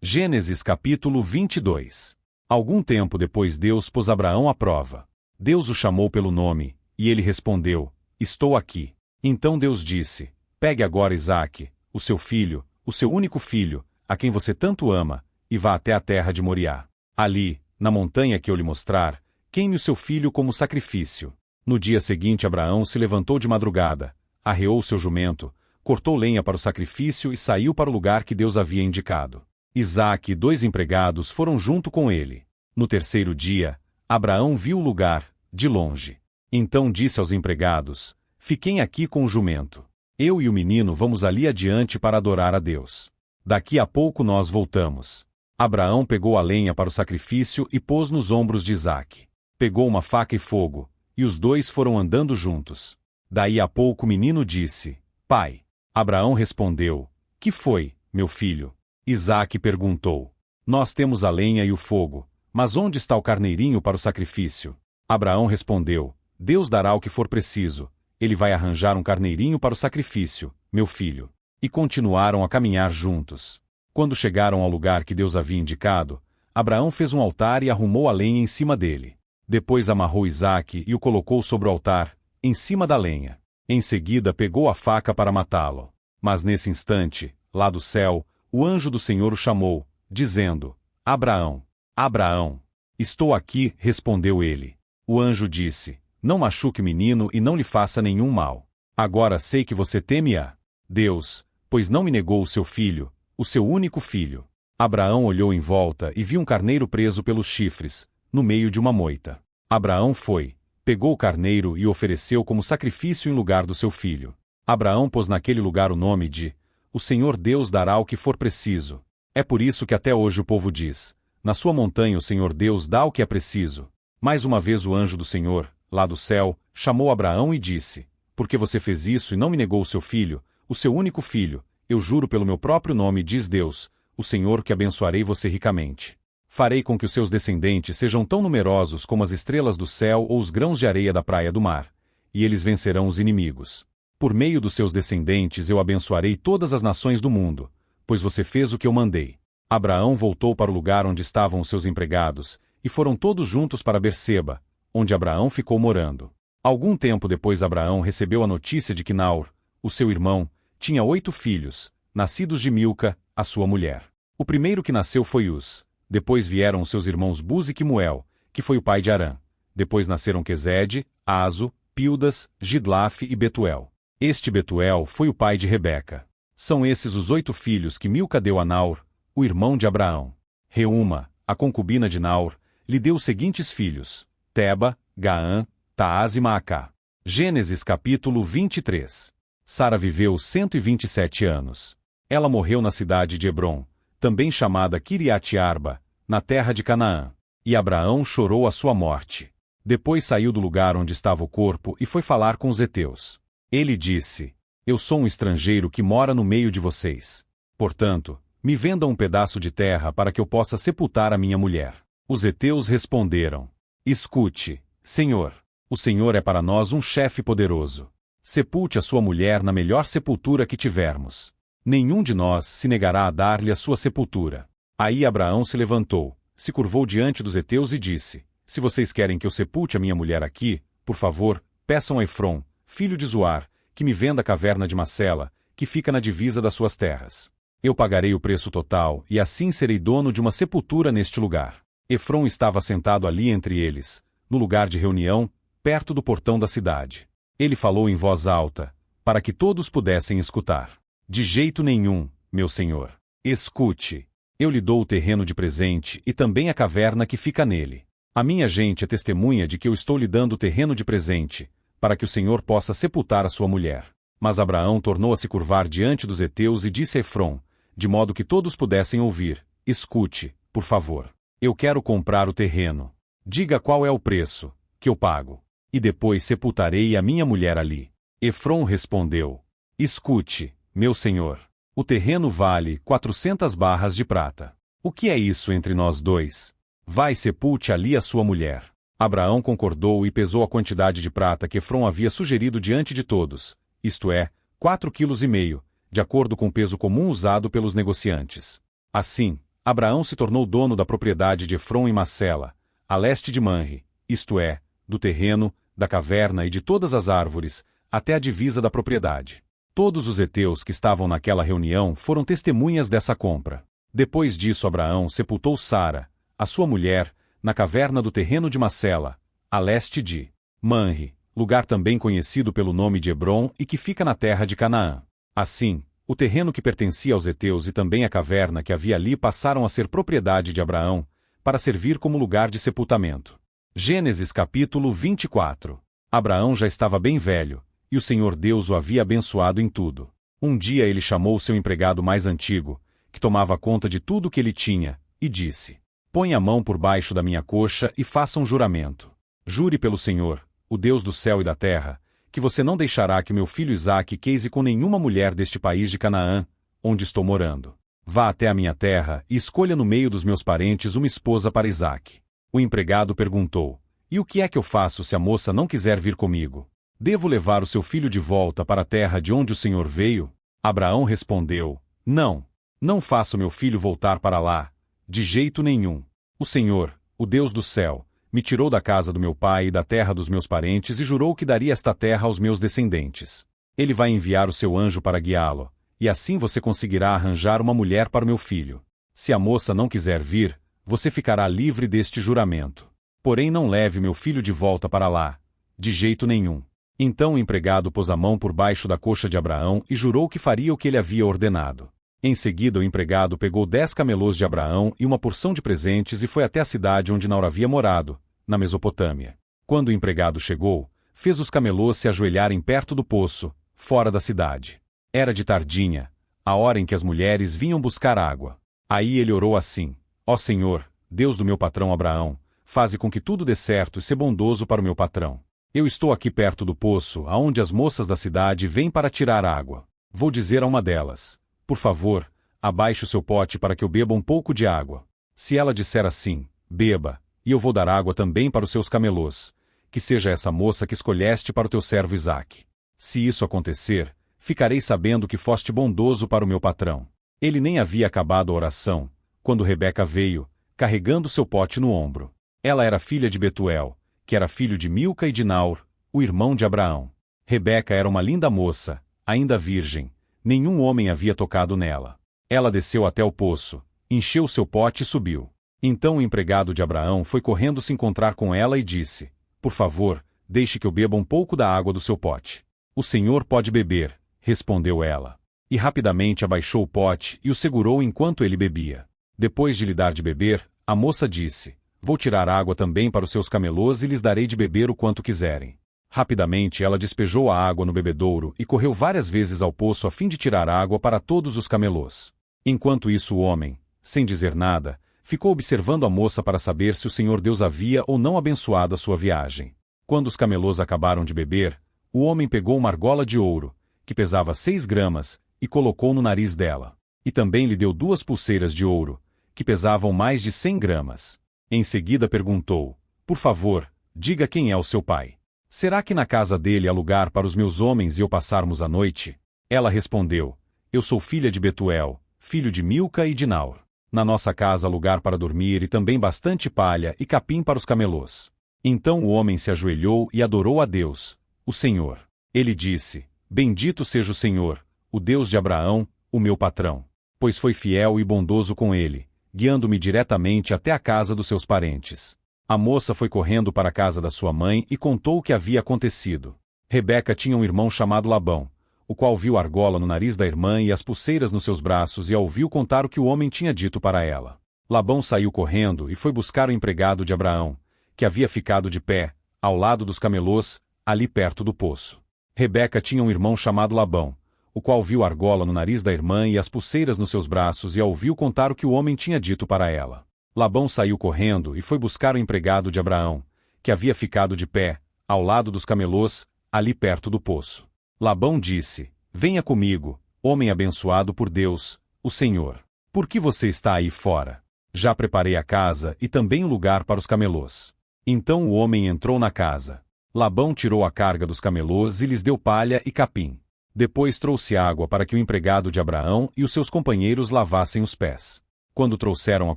Gênesis capítulo 22. Algum tempo depois Deus pôs Abraão à prova. Deus o chamou pelo nome, e ele respondeu: Estou aqui. Então Deus disse: Pegue agora Isaque, o seu filho, o seu único filho, a quem você tanto ama, e vá até a terra de Moriá. Ali, na montanha que eu lhe mostrar, queime o seu filho como sacrifício. No dia seguinte Abraão se levantou de madrugada, arreou seu jumento, cortou lenha para o sacrifício e saiu para o lugar que Deus havia indicado. Isaque e 2 empregados foram junto com ele. No terceiro dia, Abraão viu o lugar, de longe. Então disse aos empregados: Fiquem aqui com o jumento. Eu e o menino vamos ali adiante para adorar a Deus. Daqui a pouco nós voltamos. Abraão pegou a lenha para o sacrifício e pôs nos ombros de Isaque. Pegou uma faca e fogo, e os dois foram andando juntos. Daí a pouco o menino disse: Pai. Abraão respondeu: Que foi, meu filho? Isaque perguntou: Nós temos a lenha e o fogo, mas onde está o carneirinho para o sacrifício? Abraão respondeu: Deus dará o que for preciso. Ele vai arranjar um carneirinho para o sacrifício, meu filho. E continuaram a caminhar juntos. Quando chegaram ao lugar que Deus havia indicado, Abraão fez um altar e arrumou a lenha em cima dele. Depois amarrou Isaque e o colocou sobre o altar, em cima da lenha. Em seguida pegou a faca para matá-lo. Mas nesse instante, lá do céu, o anjo do Senhor o chamou, dizendo: Abraão, Abraão. Estou aqui, respondeu ele. O anjo disse: Não machuque o menino e não lhe faça nenhum mal. Agora sei que você teme a Deus, pois não me negou o seu filho, o seu único filho. Abraão olhou em volta e viu um carneiro preso pelos chifres, no meio de uma moita. Abraão foi, pegou o carneiro e o ofereceu como sacrifício em lugar do seu filho. Abraão pôs naquele lugar o nome de: O Senhor Deus dará o que for preciso. É por isso que até hoje o povo diz: Na sua montanha o Senhor Deus dá o que é preciso. Mais uma vez o anjo do Senhor, lá do céu, chamou Abraão e disse: Porque você fez isso e não me negou o seu filho, o seu único filho, eu juro pelo meu próprio nome, diz Deus, o Senhor, que abençoarei você ricamente. Farei com que os seus descendentes sejam tão numerosos como as estrelas do céu ou os grãos de areia da praia do mar, e eles vencerão os inimigos. Por meio dos seus descendentes eu abençoarei todas as nações do mundo, pois você fez o que eu mandei. Abraão voltou para o lugar onde estavam os seus empregados, e foram todos juntos para Berseba, onde Abraão ficou morando. Algum tempo depois Abraão recebeu a notícia de que Naor, o seu irmão, tinha 8 filhos, nascidos de Milca, a sua mulher. O primeiro que nasceu foi Uz. Depois vieram os seus irmãos Buz e Quimuel, que foi o pai de Arã. Depois nasceram Quesede, Azo, Pildas, Gidlaf e Betuel. Este Betuel foi o pai de Rebeca. São esses os 8 filhos que Milca deu a Naor, o irmão de Abraão. Reuma, a concubina de Naor, lhe deu os seguintes filhos: Teba, Gaã, Taás e Maacá. Gênesis capítulo 23. Sara viveu 127 anos. Ela morreu na cidade de Hebrom, também chamada Quiriate-Arba, na terra de Canaã. E Abraão chorou a sua morte. Depois saiu do lugar onde estava o corpo e foi falar com os heteus. Ele disse: Eu sou um estrangeiro que mora no meio de vocês. Portanto, me vendam um pedaço de terra para que eu possa sepultar a minha mulher. Os heteus responderam: Escute, Senhor. O Senhor é para nós um chefe poderoso. Sepulte a sua mulher na melhor sepultura que tivermos. Nenhum de nós se negará a dar-lhe a sua sepultura. Aí Abraão se levantou, se curvou diante dos heteus e disse: Se vocês querem que eu sepulte a minha mulher aqui, por favor, peçam a Efrom, filho de Zoar, que me venda a caverna de Macela, que fica na divisa das suas terras. Eu pagarei o preço total, e assim serei dono de uma sepultura neste lugar. Efrom estava sentado ali entre eles, no lugar de reunião, perto do portão da cidade. Ele falou em voz alta, para que todos pudessem escutar. De jeito nenhum, meu senhor. Escute. Eu lhe dou o terreno de presente e também a caverna que fica nele. A minha gente é testemunha de que eu estou lhe dando o terreno de presente, para que o Senhor possa sepultar a sua mulher. Mas Abraão tornou a se curvar diante dos heteus e disse a Efrom, de modo que todos pudessem ouvir: Escute, por favor. Eu quero comprar o terreno. Diga qual é o preço, que eu pago. E depois sepultarei a minha mulher ali. Efrom respondeu: Escute, meu senhor. O terreno vale 400 barras de prata. O que é isso entre nós dois? Vai e sepulte ali a sua mulher. Abraão concordou e pesou a quantidade de prata que Efrom havia sugerido diante de todos, isto é, 4,5 kg, de acordo com o peso comum usado pelos negociantes. Assim, Abraão se tornou dono da propriedade de Efron em Macela, a leste de Manre, isto é, do terreno, da caverna e de todas as árvores, até a divisa da propriedade. Todos os heteus que estavam naquela reunião foram testemunhas dessa compra. Depois disso Abraão sepultou Sara, a sua mulher, na caverna do terreno de Macela, a leste de Manre, lugar também conhecido pelo nome de Hebrom e que fica na terra de Canaã. Assim, o terreno que pertencia aos heteus e também a caverna que havia ali passaram a ser propriedade de Abraão, para servir como lugar de sepultamento. Gênesis capítulo 24. Abraão já estava bem velho, e o Senhor Deus o havia abençoado em tudo. Um dia ele chamou seu empregado mais antigo, que tomava conta de tudo que ele tinha, e disse: Põe a mão por baixo da minha coxa e faça um juramento. Jure pelo Senhor, o Deus do céu e da terra, que você não deixará que meu filho Isaque case com nenhuma mulher deste país de Canaã, onde estou morando. Vá até a minha terra e escolha no meio dos meus parentes uma esposa para Isaque. O empregado perguntou: E o que é que eu faço se a moça não quiser vir comigo? Devo levar o seu filho de volta para a terra de onde o Senhor veio? Abraão respondeu: Não, não faça o meu filho voltar para lá, de jeito nenhum. O Senhor, o Deus do céu, me tirou da casa do meu pai e da terra dos meus parentes e jurou que daria esta terra aos meus descendentes. Ele vai enviar o seu anjo para guiá-lo, e assim você conseguirá arranjar uma mulher para o meu filho. Se a moça não quiser vir, você ficará livre deste juramento. Porém não leve meu filho de volta para lá, de jeito nenhum. Então o empregado pôs a mão por baixo da coxa de Abraão e jurou que faria o que ele havia ordenado. Em seguida o empregado pegou 10 camelôs de Abraão e uma porção de presentes e foi até a cidade onde Naor havia morado, na Mesopotâmia. Quando o empregado chegou, fez os camelôs se ajoelharem perto do poço, fora da cidade. Era de tardinha, a hora em que as mulheres vinham buscar água. Aí ele orou assim: Ó Senhor, Deus do meu patrão Abraão, faze com que tudo dê certo e sê bondoso para o meu patrão. Eu estou aqui perto do poço, aonde as moças da cidade vêm para tirar água. Vou dizer a uma delas: Por favor, abaixe o seu pote para que eu beba um pouco de água. Se ela disser assim: Beba, e eu vou dar água também para os seus camelôs, que seja essa moça que escolheste para o teu servo Isaque. Se isso acontecer, ficarei sabendo que foste bondoso para o meu patrão. Ele nem havia acabado a oração, quando Rebeca veio, carregando seu pote no ombro. Ela era filha de Betuel, que era filho de Milca e de Naor, o irmão de Abraão. Rebeca era uma linda moça, ainda virgem, nenhum homem havia tocado nela. Ela desceu até o poço, encheu seu pote e subiu. Então o empregado de Abraão foi correndo se encontrar com ela e disse: Por favor, deixe que eu beba um pouco da água do seu pote. O senhor pode beber, respondeu ela. E rapidamente abaixou o pote e o segurou enquanto ele bebia. Depois de lhe dar de beber, a moça disse: Vou tirar água também para os seus camelôs e lhes darei de beber o quanto quiserem. Rapidamente ela despejou a água no bebedouro e correu várias vezes ao poço a fim de tirar água para todos os camelôs. Enquanto isso o homem, sem dizer nada, ficou observando a moça para saber se o Senhor Deus havia ou não abençoado a sua viagem. Quando os camelôs acabaram de beber, o homem pegou uma argola de ouro, que pesava 6 gramas, e colocou no nariz dela. E também lhe deu 2 pulseiras de ouro, que pesavam mais de 100 gramas. Em seguida perguntou: Por favor, diga quem é o seu pai. Será que na casa dele há lugar para os meus homens e eu passarmos a noite? Ela respondeu: Eu sou filha de Betuel, filho de Milca e de Naor. Na nossa casa há lugar para dormir e também bastante palha e capim para os camelôs. Então o homem se ajoelhou e adorou a Deus, o Senhor. Ele disse: Bendito seja o Senhor, o Deus de Abraão, o meu patrão, pois foi fiel e bondoso com ele, guiando-me diretamente até a casa dos seus parentes. A moça foi correndo para a casa da sua mãe e contou o que havia acontecido. Rebeca tinha um irmão chamado Labão, o qual viu a argola no nariz da irmã e as pulseiras nos seus braços e a ouviu contar o que o homem tinha dito para ela. Labão saiu correndo e foi buscar o empregado de Abraão, que havia ficado de pé, ao lado dos camelôs, ali perto do poço. Rebeca tinha um irmão chamado Labão, o qual viu a argola no nariz da irmã e as pulseiras nos seus braços e a ouviu contar o que o homem tinha dito para ela. Labão saiu correndo e foi buscar o empregado de Abraão, que havia ficado de pé, ao lado dos camelôs, ali perto do poço. Labão disse: Venha comigo, homem abençoado por Deus, o Senhor. Por que você está aí fora? Já preparei a casa e também um lugar para os camelôs. Então o homem entrou na casa. Labão tirou a carga dos camelôs e lhes deu palha e capim. Depois trouxe água para que o empregado de Abraão e os seus companheiros lavassem os pés. Quando trouxeram a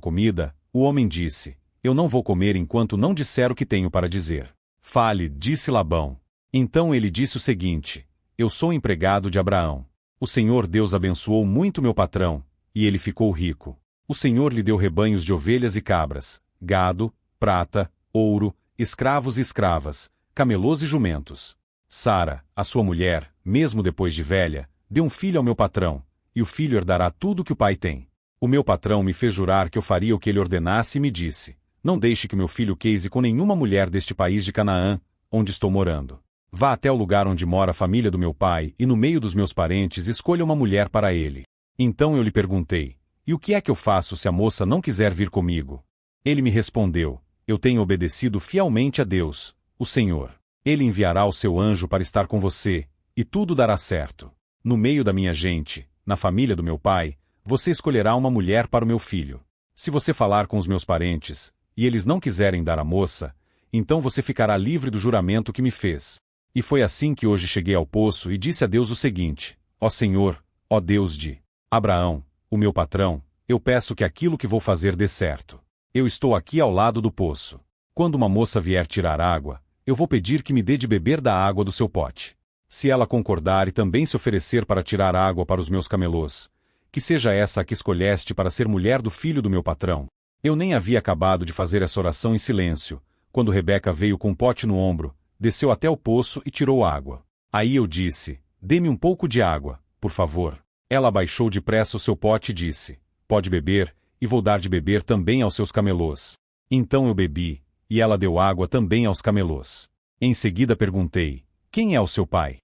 comida, o homem disse: Eu não vou comer enquanto não disser o que tenho para dizer. Fale, disse Labão. Então ele disse o seguinte: Eu sou empregado de Abraão. O Senhor Deus abençoou muito meu patrão, e ele ficou rico. O Senhor lhe deu rebanhos de ovelhas e cabras, gado, prata, ouro, escravos e escravas, camelôs e jumentos. Sara, a sua mulher, mesmo depois de velha, deu um filho ao meu patrão, e o filho herdará tudo que o pai tem. O meu patrão me fez jurar que eu faria o que ele ordenasse e me disse: Não deixe que meu filho case com nenhuma mulher deste país de Canaã, onde estou morando. Vá até o lugar onde mora a família do meu pai, e no meio dos meus parentes escolha uma mulher para ele. Então eu lhe perguntei: E o que é que eu faço se a moça não quiser vir comigo? Ele me respondeu: Eu tenho obedecido fielmente a Deus, o Senhor. Ele enviará o seu anjo para estar com você, e tudo dará certo. No meio da minha gente, na família do meu pai, você escolherá uma mulher para o meu filho. Se você falar com os meus parentes, e eles não quiserem dar a moça, então você ficará livre do juramento que me fez. E foi assim que hoje cheguei ao poço e disse a Deus o seguinte: Ó Senhor, ó Deus de Abraão, o meu patrão, eu peço que aquilo que vou fazer dê certo. Eu estou aqui ao lado do poço. Quando uma moça vier tirar água, eu vou pedir que me dê de beber da água do seu pote. Se ela concordar e também se oferecer para tirar água para os meus camelôs, que seja essa a que escolheste para ser mulher do filho do meu patrão. Eu nem havia acabado de fazer essa oração em silêncio, quando Rebeca veio com um pote no ombro, desceu até o poço e tirou água. Aí eu disse: Dê-me um pouco de água, por favor. Ela abaixou depressa o seu pote e disse: Pode beber, e vou dar de beber também aos seus camelôs. Então eu bebi, e ela deu água também aos camelôs. Em seguida perguntei: Quem é o seu pai?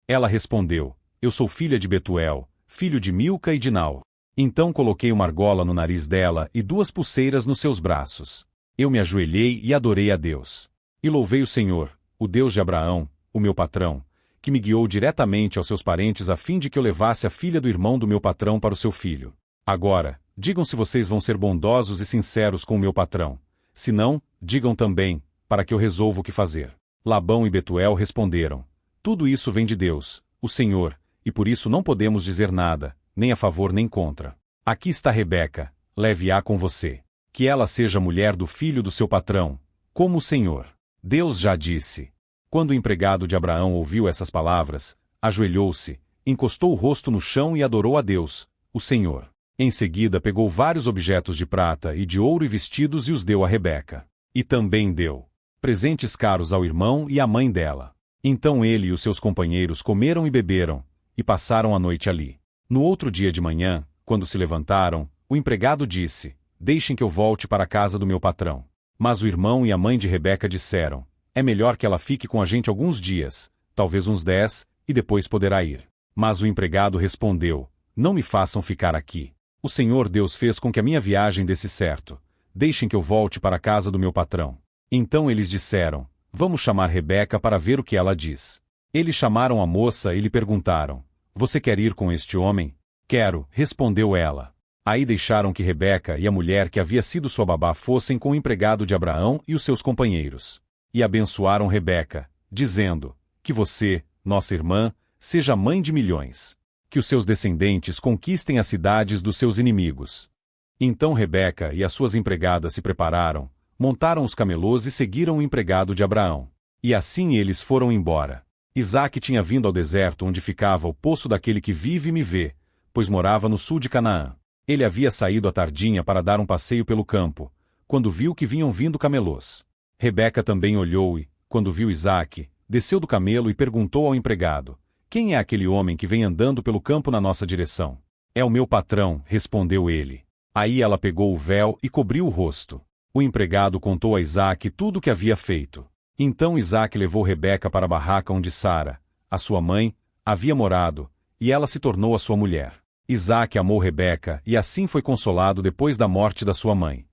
Ela respondeu: Eu sou filha de Betuel, filho de Milca e de Nau. Então coloquei uma argola no nariz dela e 2 pulseiras nos seus braços. Eu me ajoelhei e adorei a Deus. E louvei o Senhor, o Deus de Abraão, o meu patrão, que me guiou diretamente aos seus parentes a fim de que eu levasse a filha do irmão do meu patrão para o seu filho. Agora, digam se vocês vão ser bondosos e sinceros com o meu patrão. Se não, digam também, para que eu resolva o que fazer. Labão e Betuel responderam: Tudo isso vem de Deus, o Senhor, e por isso não podemos dizer nada, nem a favor nem contra. Aqui está Rebeca, leve-a com você. Que ela seja mulher do filho do seu patrão, como o Senhor Deus já disse. Quando o empregado de Abraão ouviu essas palavras, ajoelhou-se, encostou o rosto no chão e adorou a Deus, o Senhor. Em seguida pegou vários objetos de prata e de ouro e vestidos e os deu a Rebeca. E também deu presentes caros ao irmão e à mãe dela. Então ele e os seus companheiros comeram e beberam, e passaram a noite ali. No outro dia de manhã, quando se levantaram, o empregado disse: Deixem que eu volte para a casa do meu patrão. Mas o irmão e a mãe de Rebeca disseram: É melhor que ela fique com a gente alguns dias, talvez uns 10, e depois poderá ir. Mas o empregado respondeu: Não me façam ficar aqui. O Senhor Deus fez com que a minha viagem desse certo. Deixem que eu volte para a casa do meu patrão. Então eles disseram: Vamos chamar Rebeca para ver o que ela diz. Eles chamaram a moça e lhe perguntaram: Você quer ir com este homem? Quero, respondeu ela. Aí deixaram que Rebeca e a mulher que havia sido sua babá fossem com o empregado de Abraão e os seus companheiros. E abençoaram Rebeca, dizendo: Que você, nossa irmã, seja mãe de milhões. Que os seus descendentes conquistem as cidades dos seus inimigos. Então Rebeca e as suas empregadas se prepararam, montaram os camelôs e seguiram o empregado de Abraão. E assim eles foram embora. Isaque tinha vindo ao deserto onde ficava o poço daquele que vive e me vê, pois morava no sul de Canaã. Ele havia saído à tardinha para dar um passeio pelo campo, quando viu que vinham vindo camelôs. Rebeca também olhou e, quando viu Isaque, desceu do camelo e perguntou ao empregado: Quem é aquele homem que vem andando pelo campo na nossa direção? É o meu patrão, respondeu ele. Aí ela pegou o véu e cobriu o rosto. O empregado contou a Isaque tudo o que havia feito. Então Isaque levou Rebeca para a barraca onde Sara, a sua mãe, havia morado, e ela se tornou a sua mulher. Isaque amou Rebeca e assim foi consolado depois da morte da sua mãe.